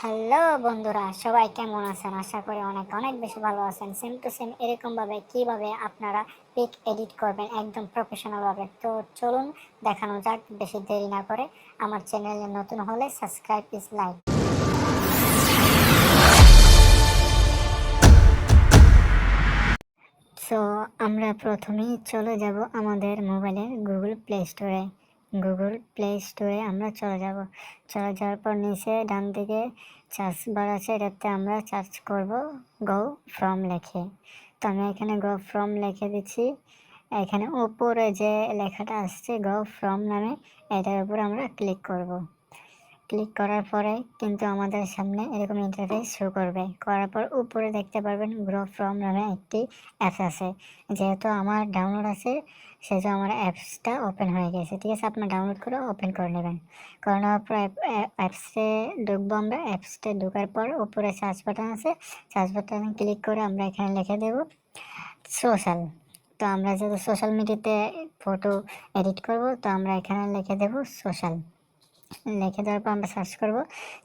Hello বন্ধুরা, সবাই কেমন আছেন? আশা করি অনেক অনেক বেশি ভালো আছেন। সেম টু সেম এরকমভাবে কিভাবে আপনারা পিক এডিট করবেন একদম প্রফেশনালভাবে। তো চলুন দেখানো যাক, বেশি দেরি না করে। আমার চ্যানেলে নতুন হলে সাবস্ক্রাইব ইজ লাইক। সো আমরা প্রথমেই চলে যাব আমাদের মোবাইলের গুগল প্লে স্টোরে আমরা চলে যাওয়ার পর নিচে ডান দিকে সার্চ বার আছে, এটাতে আমরা সার্চ করব গো ফ্রম লেখে। তো আমি এখানে গো ফ্রম লিখে দিচ্ছি। এখানে উপরে যে লেখাটা আসছে গো ফ্রম নামে, এটার উপর আমরা ক্লিক করব। ক্লিক করার পরে কিন্তু আমাদের সামনে এরকম ইন্টারফেস শো করবে। করার পর উপরে দেখতে পারবেন গ্রো ফ্রম নামে একটি অ্যাপস আছে। যেহেতু আমার ডাউনলোড আছে সেহেতু আমার অ্যাপসটা ওপেন হয়ে গেছে। ঠিক আছে, আপনার ডাউনলোড করে ওপেন করে নেবেন। করে নেওয়ার পর অ্যাপসে ঢুকবো আমরা। অ্যাপসে ঢোকার পর উপরে সার্চ বাটন আছে, সার্চ বাটনে ক্লিক করে আমরা এখানে লিখে দেব সোশ্যাল। তো আমরা যেহেতু সোশ্যাল মিডিয়াতে ফটো এডিট করব, তো আমরা এখানে লিখে দেব সোশ্যাল। লিখে দেওয়ার পর আমরা সার্চ করব।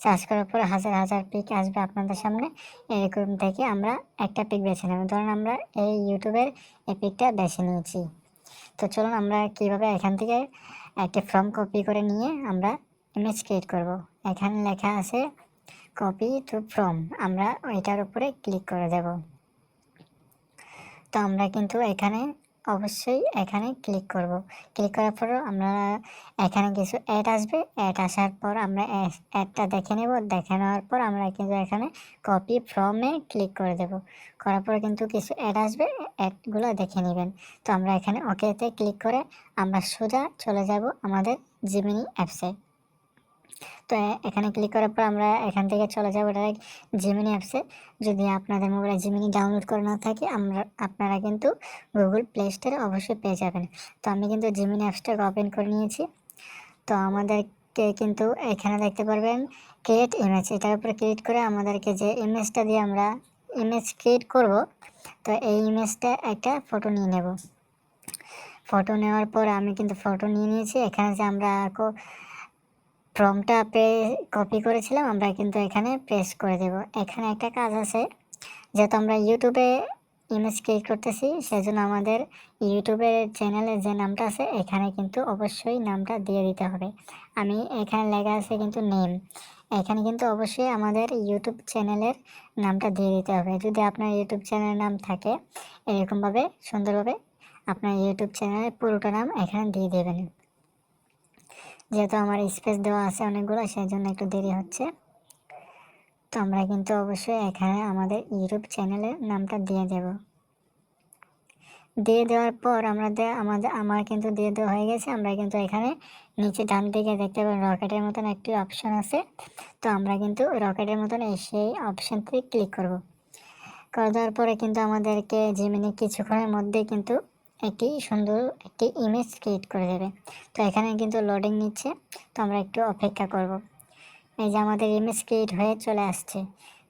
সার্চ করার পর হাজার হাজার পিক আসবে আপনাদের সামনে। এরকম থেকে আমরা একটা পিক বেছে নেব। ধরুন আমরা এই ইউটিউবের এই পিকটা বেছে নিয়েছি। তো চলুন আমরা কীভাবে এখান থেকে একটা ফর্ম কপি করে নিয়ে আমরা ইমেজ ক্রিয়েট করব। এখানে লেখা আছে কপি টু ফ্রম, আমরা ওইটার উপরে ক্লিক করে দেব। তো আমরা কিন্তু এখানে অবশ্যই এখানে ক্লিক করব। ক্লিক করার পর আমরা এখানে কিছু অ্যাড আসবে। অ্যাড আসার পর আমরা অ্যাডটা দেখে নেব। দেখে নেওয়ার পর আমরা কিন্তু এখানে কপি ফ্রমে ক্লিক করে দেব। করার পর কিন্তু কিছু অ্যাড আসবে, অ্যাডগুলো দেখে নেবেন। তো আমরা এখানে ওকেতে ক্লিক করে আমরা সোজা চলে যাব আমাদের জিমিনি অ্যাপসে। তো এখানে ক্লিক করার পর আমরা এখান থেকে চলে যাব ডাইরেক্ট জিমিনি অ্যাপসে। যদি আপনাদের মোবাইলে জিমিনি ডাউনলোড করা না থাকে আপনারা কিন্তু গুগল প্লে স্টোরে অবশ্যই পেয়ে যাবেন। তো আমি কিন্তু জিমিনি অ্যাপসটাকে ওপেন করে নিয়েছি। তো আমাদেরকে কিন্তু এখানে দেখতে পারবেন ক্রিয়েট ইমেজ, এটার উপরে ক্লিক করে আমাদেরকে যে ইমেজটা দিয়ে আমরা ইমেজ ক্রিয়েট করব, তো এই ইমেজটা একটা ফটো নিয়ে নেব। ফটো নেওয়ার পর আমি কিন্তু ফটো নিয়ে নিয়েছি। এখানে যে আমরা ফর্মটা কপি করেছিলাম আমরা কিন্তু এখানে প্রেস করে দেব। এখানে একটা কাজ আছে, যেহেতু আমরা ইউটিউবে ইমেজ ক্রিয়েট করতেছি সেজন্য আমাদের ইউটিউবের চ্যানেলের যে নামটা আছে এখানে কিন্তু অবশ্যই নামটা দিয়ে দিতে হবে। আমি এখানে লেখা আছে কিন্তু নেম, এখানে কিন্তু অবশ্যই আমাদের ইউটিউব চ্যানেলের নামটা দিয়ে দিতে হবে। যদি আপনার ইউটিউব চ্যানেলের নাম থাকে এরকমভাবে সুন্দরভাবে আপনার ইউটিউব চ্যানেলের পুরোটা নাম এখানে দিয়ে দেবেন। যেহেতু আমার স্পেস দেওয়া আছে অনেকগুলো, সেই জন্য একটু দেরি হচ্ছে। তো আমরা কিন্তু অবশ্যই এখানে আমাদের ইউটিউব চ্যানেলের নামটা দিয়ে দেব। দিয়ে দেওয়ার পর আমার কিন্তু দিয়ে দেওয়া হয়ে গেছে। আমরা কিন্তু এখানে নিচে ডান দিকে দেখতে পাবেন রকেটের মতন একটি অপশন আছে। তো আমরা কিন্তু রকেটের মতন সেই অপশানটি ক্লিক করব। করে দেওয়ার পরে কিন্তু আমাদেরকে জিমিনি কিছুক্ষণের মধ্যে কিন্তু একটি সুন্দর একটি ইমেজ ক্রিয়েট করে দেবে। তো এখানে কিন্তু লোডিং নিচ্ছে, তো আমরা একটু অপেক্ষা করব। এই যে আমাদের ইমেজ ক্রিয়েট হয়ে চলে আসছে।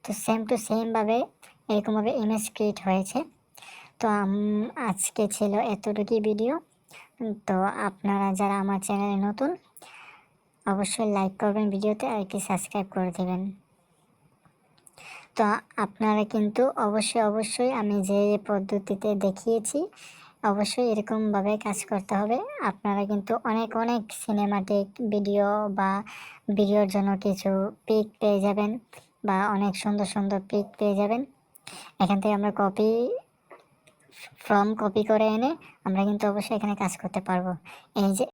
তো সেম টু সেমভাবে এরকমভাবে ইমেজ ক্রিয়েট হয়েছে। তো আজকে ছিল এতটুকুই ভিডিও। তো আপনারা যারা আমার চ্যানেলে নতুন অবশ্যই লাইক করবেন ভিডিওতে, আর একটি সাবস্ক্রাইব করে দেবেন। তো আপনারা কিন্তু অবশ্যই আমি যে পদ্ধতিতে দেখিয়েছি অবশ্যই এরকমভাবে কাজ করতে হবে। আপনারা কিন্তু অনেক অনেক সিনেমাটিক ভিডিও বা ভিডিওর জন্য কিছু পিক পেয়ে যাবেন বা অনেক সুন্দর সুন্দর পিক পেয়ে যাবেন। এখান থেকে আমরা কপি করে এনে আমরা কিন্তু অবশ্যই এখানে কাজ করতে পারবো। এই যে